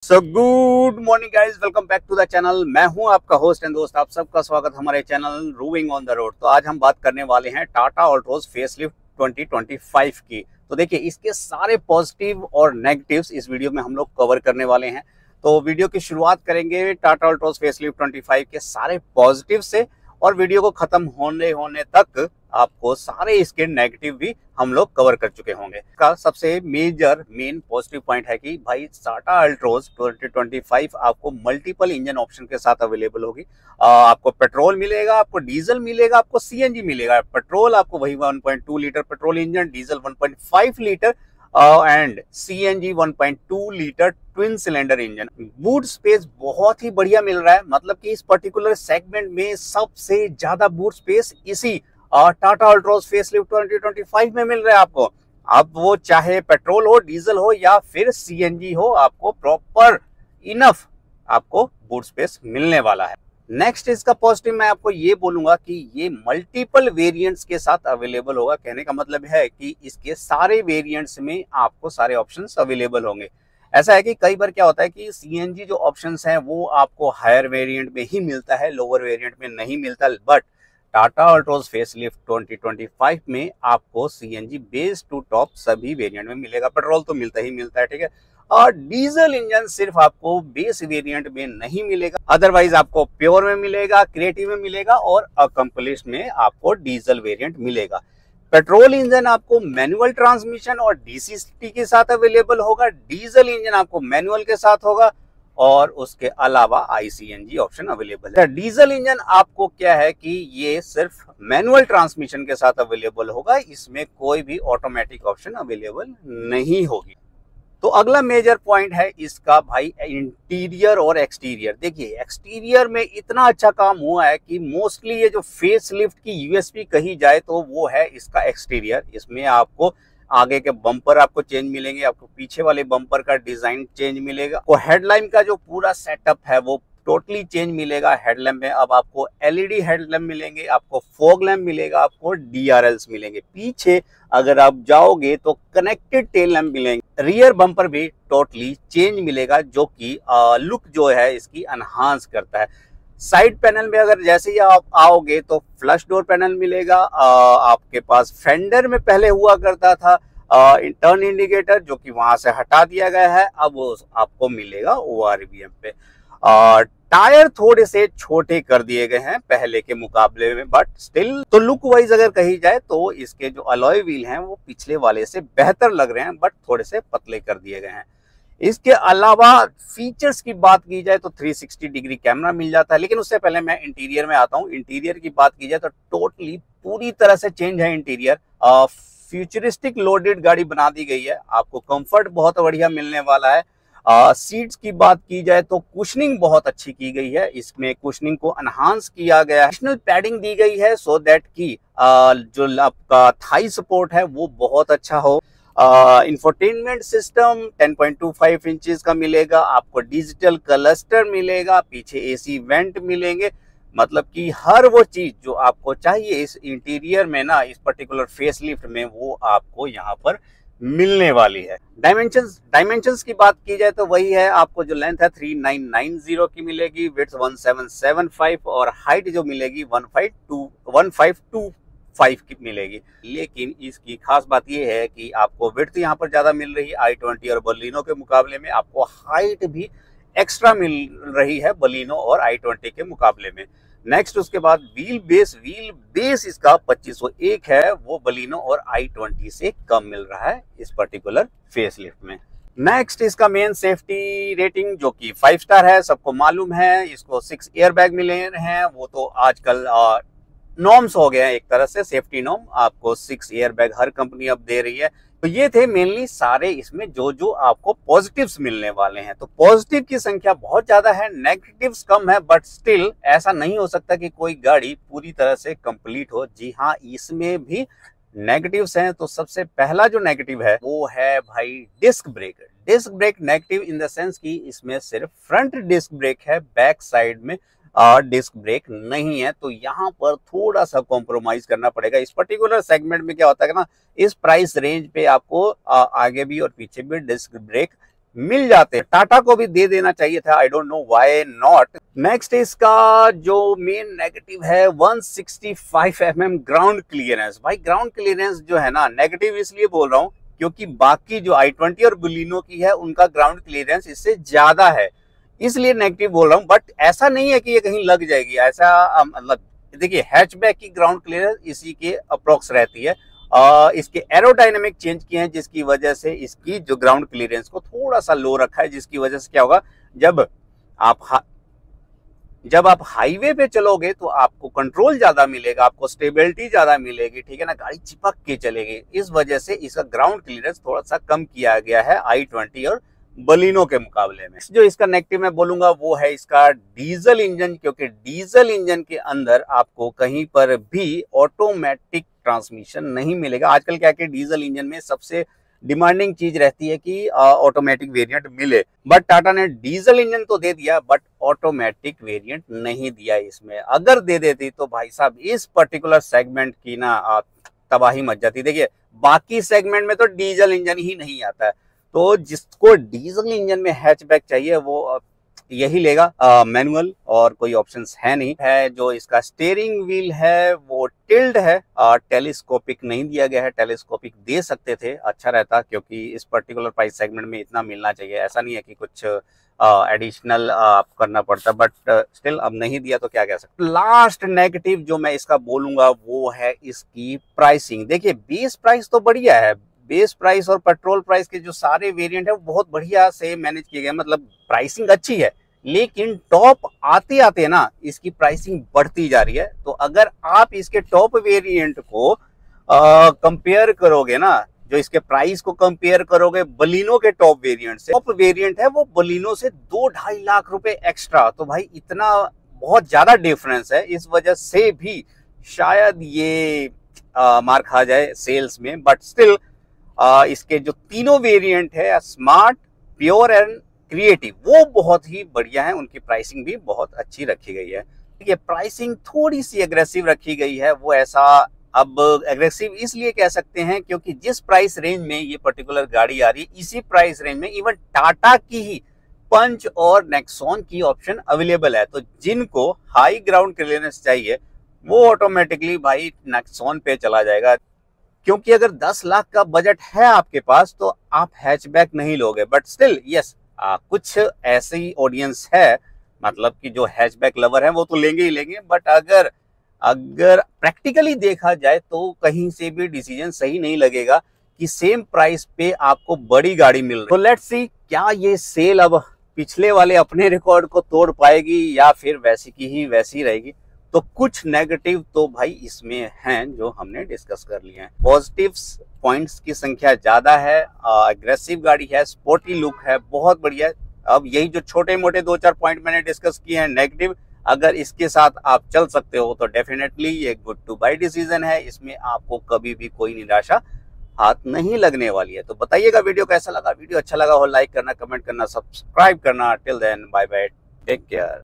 Good morning guys, welcome back to the channel. मैं हूं आपका होस्ट एंड दोस्त, आप सबका स्वागत हमारे channel roving on the road. तो आज हम बात करने वाले हैं टाटा ऑल्ट्रोज फेसलिफ्ट 2025 की। तो देखिए, इसके सारे पॉजिटिव और नेगेटिव्स इस वीडियो में हम लोग कवर करने वाले हैं। तो वीडियो की शुरुआत करेंगे टाटा ऑल्ट्रोज फेसलिफ्ट 25 के सारे पॉजिटिव से, और वीडियो को खत्म होने तक आपको सारे इसके नेगेटिव भी हम लोग कवर कर चुके होंगे। का सबसे मेन पॉजिटिव पॉइंट है कि भाई टाटा अल्ट्रोज 2025 आपको मल्टीपल इंजन ऑप्शन के साथ अवेलेबल होगी। आपको पेट्रोल मिलेगा, आपको डीजल मिलेगा, आपको सीएनजी मिलेगा। पेट्रोल आपको वही 1.2 litre petrol engine, diesel 1.5 litre and CNG 1.2 litre twin cylinder engine. Boot space बहुत ही बढ़िया मिल रहा है, मतलब कि इस पर्टिकुलर सेगमेंट में सबसे ज्यादा बूट स्पेस इसी टाटा अल्ट्रोज फेसलिफ्ट 2025 में मिल रहा है आपको। अब वो चाहे पेट्रोल हो, डीजल हो या फिर सीएनजी हो, आपको प्रॉपर इनफ आपको बूट स्पेस मिलने वाला है। नेक्स्ट इसका पॉजिटिव मैं आपको ये बोलूंगा कि ये मल्टीपल वेरिएंट्स के साथ अवेलेबल होगा। कहने का मतलब है कि इसके सारे वेरिएंट्स में आपको सारे ऑप्शंस अवेलेबल होंगे। ऐसा है कि कई बार क्या होता है कि सीएनजी जो ऑप्शंस हैं वो आपको हायर वेरिएंट में ही मिलता है, लोअर वेरिएंट में नहीं मिलता। बट टाटा अल्ट्रोज फेसलिफ्ट 2025 में आपको सीएनजी बेस टू टॉप सभी वेरिएंट में मिलेगा। पेट्रोल तो मिलता ही मिलता है, ठीक है। और डीजल इंजन सिर्फ आपको बेस वेरिएंट में नहीं मिलेगा, अदरवाइज आपको प्योर में मिलेगा, क्रिएटिव में मिलेगा और अकम्पलिश्ड में आपको डीजल वेरिएंट मिलेगा। पेट्रोल इंजन आपको मैनुअल ट्रांसमिशन और डीसीटी के साथ अवेलेबल होगा, डीजल इंजन आपको मैनुअल के साथ होगा और उसके अलावा आईसीएनजी ऑप्शन अवेलेबल है। डीजल इंजन आपको क्या है कि ये सिर्फ मैनुअल ट्रांसमिशन के साथ अवेलेबल होगा, इसमें कोई भी ऑटोमेटिक ऑप्शन अवेलेबल नहीं होगी। तो अगला मेजर पॉइंट है इसका भाई इंटीरियर और एक्सटीरियर। देखिए, एक्सटीरियर में इतना अच्छा काम हुआ है कि मोस्टली ये जो फेसलिफ्ट की यूएसपी कही जाए तो वो है इसका एक्सटीरियर। इसमें आपको आगे के बम्पर आपको चेंज मिलेंगे, आपको पीछे वाले बम्पर का डिजाइन चेंज मिलेगा, आपको हेडलाइट का जो पूरा सेटअप है वो टोटली चेंज मिलेगा। हेडलैम्प में अब आपको एलईडी हेडलैम्प मिलेंगे, आपको फॉग लैम्प मिलेगा, आपको डीआरएल्स मिलेंगे। पीछे अगर आप जाओगे तो कनेक्टेड टेल लैम्प मिलेंगे। रियर बम्पर भी टोटली चेंज मिलेगा, जो कि लुक जो है इसकी एनहांस करता है। साइड पैनल में अगर जैसे ही आप आओगे तो फ्लश डोर पैनल मिलेगा। आपके पास फेंडर में पहले हुआ करता था टर्न इंडिकेटर, जो कि वहां से हटा दिया गया है, अब वो आपको मिलेगा ओआरवीएम पे। टायर थोड़े से छोटे कर दिए गए हैं पहले के मुकाबले में, बट स्टिल तो लुक वाइज अगर कही जाए तो इसके जो अलॉय व्हील हैं वो पिछले वाले से बेहतर लग रहे हैं, बट थोड़े से पतले कर दिए गए हैं। इसके अलावा फीचर्स की बात की जाए तो 360 डिग्री कैमरा मिल जाता है, लेकिन उससे पहले मैं इंटीरियर में आता हूँ। इंटीरियर की बात की जाए तो टोटली पूरी तरह से चेंज है इंटीरियर। फ्यूचरिस्टिक लोडेड गाड़ी बना दी गई है, आपको कंफर्ट बहुत बढ़िया मिलने वाला है। सीट्स की बात की जाए तो कुशनिंग बहुत अच्छी की गई है, इसमें कुशनिंग को एनहांस किया गया है, एडिशनल पैडिंग दी गई है सो दैट कि जो आपका थाई सपोर्ट है वो बहुत अच्छा हो। इंफोटेनमेंट सिस्टम 10.25 इंचेस का मिलेगा, आपको डिजिटल क्लस्टर मिलेगा, पीछे एसी वेंट मिलेंगे। मतलब कि हर वो चीज जो आपको चाहिए इस इंटीरियर में ना, इस पर्टिकुलर फेसलिफ्ट में, वो आपको यहाँ पर मिलने वाली है। डायमेंशंस की बात की जाए तो वही है, आपको जो लेंथ है 3990 की मिलेगी, विड्थ 1775 और हाइट जो मिलेगी 1525 की मिलेगी। लेकिन इसकी खास बात यह है कि आपको विड्थ यहाँ पर ज्यादा मिल रही है i20 और बलिनो के मुकाबले में, आपको हाइट भी एक्स्ट्रा मिल रही है बलिनो और i20 के मुकाबले में। नेक्स्ट उसके बाद व्हील बेस इसका 2501 है, वो बलिनो और i20 से कम मिल रहा है इस पर्टिकुलर फेसलिफ्ट में। नेक्स्ट इसका मेन सेफ्टी रेटिंग जो कि 5 स्टार है, सबको मालूम है। इसको 6 एयरबैग मिले हैं, वो तो आजकल नॉर्म्स हो गए हैं, एक तरह से सेफ्टी नॉर्म। आपको 6 एयरबैग हर कंपनी अब दे रही है। तो ये थे मेनली सारे इसमें जो जो आपको पॉजिटिव्स मिलने वाले हैं। तो पॉजिटिव की संख्या बहुत ज्यादा है, नेगेटिव्स कम है, बट स्टिल ऐसा नहीं हो सकता कि कोई गाड़ी पूरी तरह से कंप्लीट हो। जी हाँ, इसमें भी नेगेटिव्स हैं। तो सबसे पहला जो नेगेटिव है वो है भाई disc brake. Disc brake negative in the sense कि इसमें सिर्फ फ्रंट डिस्क ब्रेक है, बैक साइड में डिस्क ब्रेक नहीं है। तो यहाँ पर थोड़ा सा कॉम्प्रोमाइज करना पड़ेगा। इस पर्टिकुलर सेगमेंट में क्या होता है ना, इस प्राइस रेंज पे आपको आगे भी और पीछे भी डिस्क ब्रेक मिल जाते हैं। टाटा को भी दे देना चाहिए था, I don't know why not. Next इसका जो मेन नेगेटिव है 165 mm ग्राउंड क्लियरेंस। भाई ग्राउंड क्लियरेंस जो है ना, नेगेटिव इसलिए बोल रहा हूँ क्योंकि बाकी जो i20 और बलिनो की है उनका ग्राउंड क्लियरेंस इससे ज्यादा है, इसलिए नेगेटिव बोल रहा हूँ। बट ऐसा नहीं है कि ये कहीं लग जाएगी, ऐसा मतलब देखिए हैचबैक की ग्राउंड क्लियरेंस इसी के अप्रोक्स रहती है। इसके एरोडायनेमिक चेंज किए हैं जिसकी वजह से इसकी जो ग्राउंड क्लियरेंस को थोड़ा सा लो रखा है, जिसकी वजह से क्या होगा, जब आप हाईवे पे चलोगे तो आपको कंट्रोल ज्यादा मिलेगा, आपको स्टेबिलिटी ज्यादा मिलेगी, ठीक है ना, गाड़ी चिपक के चलेगी। इस वजह से इसका ग्राउंड क्लियरेंस थोड़ा सा कम किया गया है i20 और बलिनो के मुकाबले में। जो इसका नेगेटिव मैं बोलूंगा वो है इसका डीजल इंजन, क्योंकि डीजल इंजन के अंदर आपको कहीं पर भी ऑटोमेटिक ट्रांसमिशन नहीं मिलेगा। आजकल क्या कि डीजल इंजन में सबसे डिमांडिंग चीज रहती है कि ऑटोमेटिक वेरिएंट मिले, बट टाटा ने डीजल इंजन तो दे दिया बट ऑटोमेटिक वेरिएंट नहीं दिया इसमें। अगर दे देती तो भाई साहब इस पर्टिकुलर सेगमेंट की ना तबाही मच जाती। देखिए बाकी सेगमेंट में तो डीजल इंजन ही नहीं आता है, तो जिसको डीजल इंजन में हैचबैक चाहिए वो यही लेगा। मैनुअल और कोई ऑप्शंस है नहीं है। जो इसका स्टीयरिंग व्हील है वो टिल्ड है, टेलीस्कोपिक नहीं दिया गया है। टेलीस्कोपिक दे सकते थे, अच्छा रहता, क्योंकि इस पर्टिकुलर प्राइस सेगमेंट में इतना मिलना चाहिए। ऐसा नहीं है कि कुछ एडिशनल करना पड़ता, बट स्टिल अब नहीं दिया तो क्या कह सकते। लास्ट नेगेटिव जो मैं इसका बोलूंगा वो है इसकी प्राइसिंग। देखिए बेस प्राइस तो बढ़िया है, बेस प्राइस और पेट्रोल प्राइस के जो सारे वेरिएंट है वो बहुत बढ़िया से मैनेज किए गए, मतलब प्राइसिंग अच्छी है। लेकिन टॉप आते आते ना इसकी प्राइसिंग बढ़ती जा रही है। तो अगर आप इसके टॉप वेरिएंट को कंपेयर करोगे ना, जो इसके प्राइस को कंपेयर करोगे बलिनो के टॉप वेरिएंट से, टॉप वेरिएंट है वो बलिनो से 2-2.5 लाख रुपए एक्स्ट्रा। तो भाई इतना बहुत ज्यादा डिफरेंस है, इस वजह से भी शायद ये मार खा जाए सेल्स में। बट स्टिल इसके जो तीनों वेरिएंट है स्मार्ट, प्योर एंड क्रिएटिव, वो बहुत ही बढ़िया है। उनकी प्राइसिंग भी बहुत अच्छी रखी गई है। ये प्राइसिंग थोड़ी सी एग्रेसिव रखी गई है, वो ऐसा अब एग्रेसिव इसलिए कह सकते हैं क्योंकि जिस प्राइस रेंज में ये पर्टिकुलर गाड़ी आ रही है, इसी प्राइस रेंज में इवन टाटा की ही पंच और नेक्सॉन की ऑप्शन अवेलेबल है। तो जिनको हाई ग्राउंड क्लियरेंस चाहिए वो ऑटोमेटिकली भाई नेक्सॉन पे चला जाएगा, क्योंकि अगर 10 लाख का बजट है आपके पास तो आप हैचबैक नहीं लोगे। बट स्टिल यस, कुछ ऐसी ऑडियंस है, मतलब कि जो हैचबैक लवर है वो तो लेंगे ही लेंगे। बट अगर प्रैक्टिकली देखा जाए तो कहीं से भी डिसीजन सही नहीं लगेगा कि सेम प्राइस पे आपको बड़ी गाड़ी मिल रही है। तो लेट्स सी क्या ये सेल अब पिछले वाले अपने रिकॉर्ड को तोड़ पाएगी या फिर वैसी की ही वैसी रहेगी। तो कुछ नेगेटिव तो भाई इसमें हैं जो हमने डिस्कस कर लिए हैं। पॉजिटिव्स पॉइंट्स की संख्या ज्यादा है, अग्रेसिव गाड़ी है, स्पोर्टी लुक है, बहुत बढ़िया है। अब यही जो छोटे मोटे 2-4 पॉइंट मैंने डिस्कस किए हैं नेगेटिव, अगर इसके साथ आप चल सकते हो तो डेफिनेटली ये गुड टू बाय डिसीजन है। इसमें आपको कभी भी कोई निराशा हाथ नहीं लगने वाली है। तो बताइएगा वीडियो कैसा लगा। वीडियो अच्छा लगा हो लाइक करना, कमेंट करना, सब्सक्राइब करना। Till then bye bye, take care.